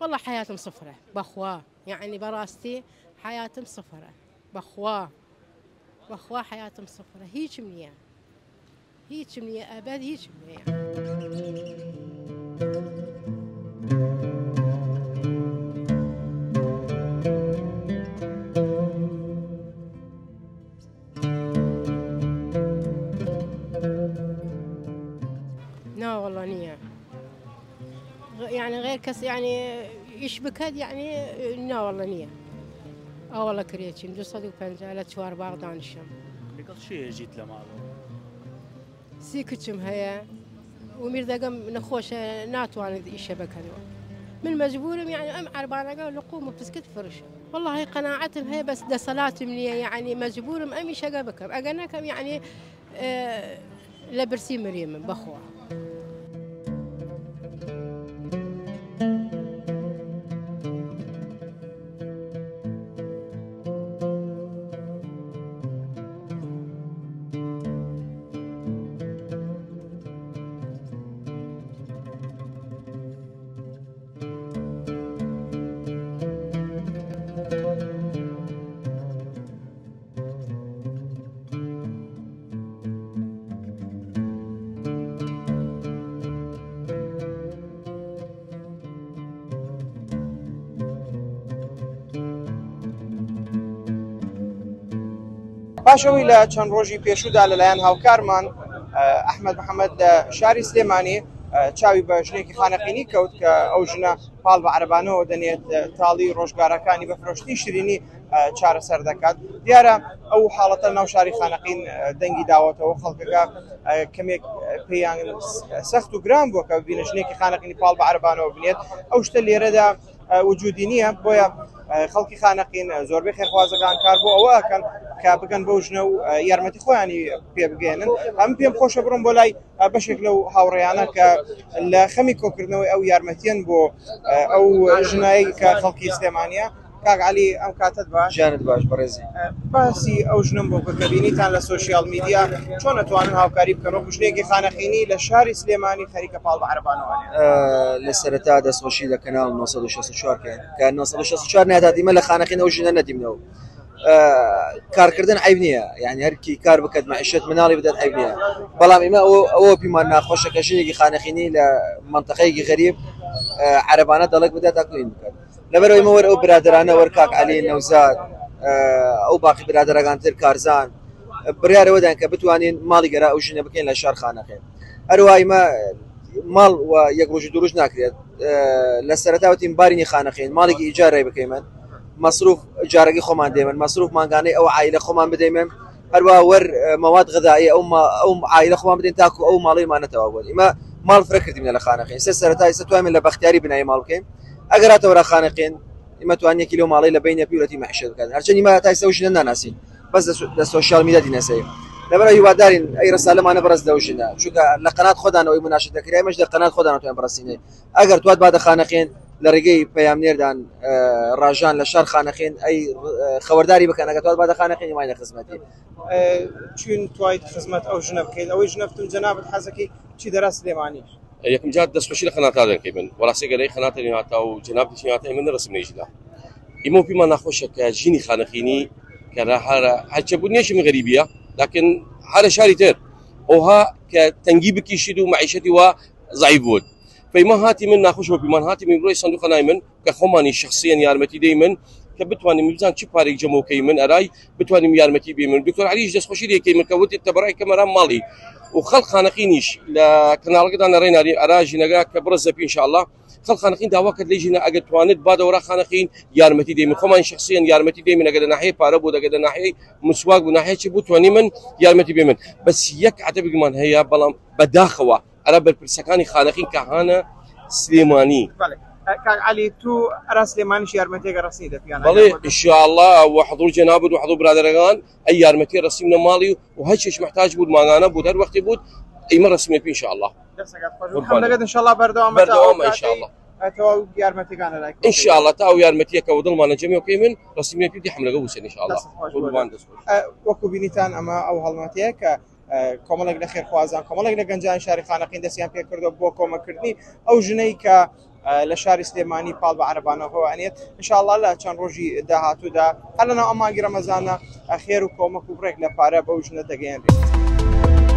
والله حياتهم صفرة بأخواه، يعني براستي حياتهم صفرة بأخواه حياتهم صفرة. هيك منية أبد هيك منية لا والله نية يعني غير كس يعني يشبك هاد يعني لا والله نية والله كريتشي مدو صديق بنزالة شوار باغدان الشم لقد شيء جيت لمعلو سيكتشم هيا ومير دقم نخوش ناتوان الشبك هذول من مجبورهم يعني ام عربانة قالوا لقوم بتسكت فرش والله هي قناعتهم هي بس ده صلاتهم لي يعني مجبورهم امي شقبكم اجناكم يعني لبرسي مريم بخوا پاشەوەی لە چەند ڕۆژی پێشوودا لەلایەن هاوکارمان ئەحمەد محەممەد لە شاری سلێمانی چاوی بە ژنێکی خانەقینی کەوت کە ئەو ژنە پاڵ بە عەرەبانەوە دەنێت تاڵی ڕۆژگارەکانی بە فرۆشتی شیرینی چارەسەر دەکات. دیارە ئەو حاڵەتە ناو شاری خانەقین دەنگی داوەتەوە خەڵکەکە کەمێک پێیان سەخت و گران بووە کە ببینە ژنێکی خانەقینی پاڵ بە عەرەبانەوە بنێت. ئەو شتە لێرەدا وجودی نییە بۆیە خەڵکی خانەقین زۆربەی خێرخوازەکان کار بۆ ئەوە ئەکەن کە بگەن بەو ژنە و یارمەتی خۆیانی پێ بگەێنن. ئەم پێم خۆشە بڕۆم بۆ لای بەشێک لەو هاوڕێیانە کە لە خەمی کۆکردنەوەی ئەو یارمەتیان بۆ ئەو ژنایی کە خەڵکی سلێمانیە. کاک عەلی ئەم کاتت باش ژیانت باش بەڕێزی. باسی ئەو ژنم بۆ کە بینیتان لە سۆشیال میدیا چۆن ئەتوانن هاوکاری بکەن وەکو ژنێکی خانەقینی لە شاری سلێمانی خەریکە پاڵ بە عەرەبانەوە لە سەرەتا دەستخۆشی لە کەناڵ 964 کە 964 ناتاتیمە لە خانەقین ئەو ژنە نەدیمنەوە. کارکردن عیب نییە، یعنی هەرکی کار بکات معیشت مناڵی بدات عیب نییە، بەڵام ئێمە ئەوە پیمان ناخۆشە کە ژنێکی خانەقینی لە منتەقەیەکی غەریب عەرەبانە دەڵێک بدات تاکوین بکات. لەبەرەوەی ئێمە وەرە ئەو برادرانە وەر کاک عەلی نەوزاد ئەو باقی برادرەکان تر کارزان بڕیارەوەدان کە بتوانین ماڵی گەرا ئەو ژنە بکەین لە شار خانەقین. هەروەها ئێمە ماڵ و یەک ڕۆژ دوروش ناکرێت، لە سەرەتاوەتیم بارینی خانەقین ماڵێکی ئیجارڕێ بکەیمەن، مەسروف جارەکی خۆمان دێمن، مەسروف مانگانەی ئەو عایلە خۆمان بدەیمێن، هەروەها وەر مەواد غذایی ئەو عایلە خۆمان بدەین تاکو ئەو ماڵەیمان نەتەوا بوون. ئێمە ماڵ فرە کردیمە لە خانەقین سەرەتا ئێستا توانین لە بەختیاری بنایی ماڵ بکەین. ئەگەر هاتەوە خانەقین ئێمە توانین کیلۆ ماڵی لە بینە پیرەتی معیشت بکات، هەرچەند ئێمە تا ئێستا ئەو ژنە ناناسین، بەس لە سۆشیال میدیا دینەسەی. لەبەرەوەی هیوادارین ئەی ڕسالەمانە بەڕێز لەو ژنە، چونکە لە قەنات خۆدانەوەی مناشت دەکرێ، ئێمەش لە قەنات خۆدان ناتوانین بڕەسینێ. ئەگەر توات بادە خانەقین لە ڕێگەی پەیامنێردان ڕاژان لە شار خانەقین ئەی خەوەرداری بکەن، ئەگەر توات بادە خانەقین ئێمە خزمەتی چون توایت خزمەت ئەو ژنە بکەیت. ئەوەی ژنەفتم جەنابەت حەزەکەی چی دەرا سلێمانی یەکەم جار دەستخۆشی لە خەناتان دەکەین وەڵاسی گەلەی خەناتێنی هاتا و جەنابەتی هاتا من ڕسم نێژیدا. ئێمە پیمان ناخۆشە کە ژینی خانەقینی کە هەرچە بوونیەشی من غەریبیە، لكن هذا شاري تر وها كتنجيب كيشيد ومعيشتي وضعيف بود. فما هاتي من ناخوش وبمان هاتي من بروي صندوق نايمن كخماني شخصيا يارمتي دايما كبتواني ميزان شي باريك جمو كيمن اراي بتواني يارمتي بيمن دكتور علي جدس خوشي دي كيمن كوت التبراي كاميرا مالي وخلق خانقينيش لا كنال قدنا رينا اراجي نقا كبرزب ان شاء الله خلق خانقين داواك ليجينا اجت توانت بعد ورا خانقين يارمتي دايما خمان شخصيا يارمتي دايما اجد ناحيه باربو اجد ناحيه مسواق وناحيه شي بتواني من يارمتي بيمن بس يك عتبق من هي بلام بداخوا عرب البرسكاني خانقين كهانه سليماني كاك علي تو راس سليماني يارمتي رصيده فينا والله ان شاء الله وحضور جنابه وحضور برادرغان اي يارمتي رسمنا مالي وهالشيء محتاج بود ماغانا بود هر وقت بود اي مره رسمي ان شاء الله الحمد لله ان شاء الله بردوام ان شاء الله تو يارمتي كان لك ان شاء الله تاو يارمتي كودل ما نجمي وكيمن رسمي في حمله قوس ان شاء الله وكو بينيتان اما او هلماتيك کۆمەڵێک لە خێرخوازان کۆمەڵێک لە گەنجان شاری خانەقین دەستیان پێ کردو بۆ کۆمەکردنی ئەو ژنەی کە لە شاری سلێمانی پاڵ بە عەرەبانەوە ئەنێت ئینشاءڵڵا لە چەند ڕۆژی داهاتوودا هەر لەناو ئەمانگی ڕەمەزانە خێر و کۆمەک و بڕێک لە پارە بەو ژنە دەگەیەنرێت.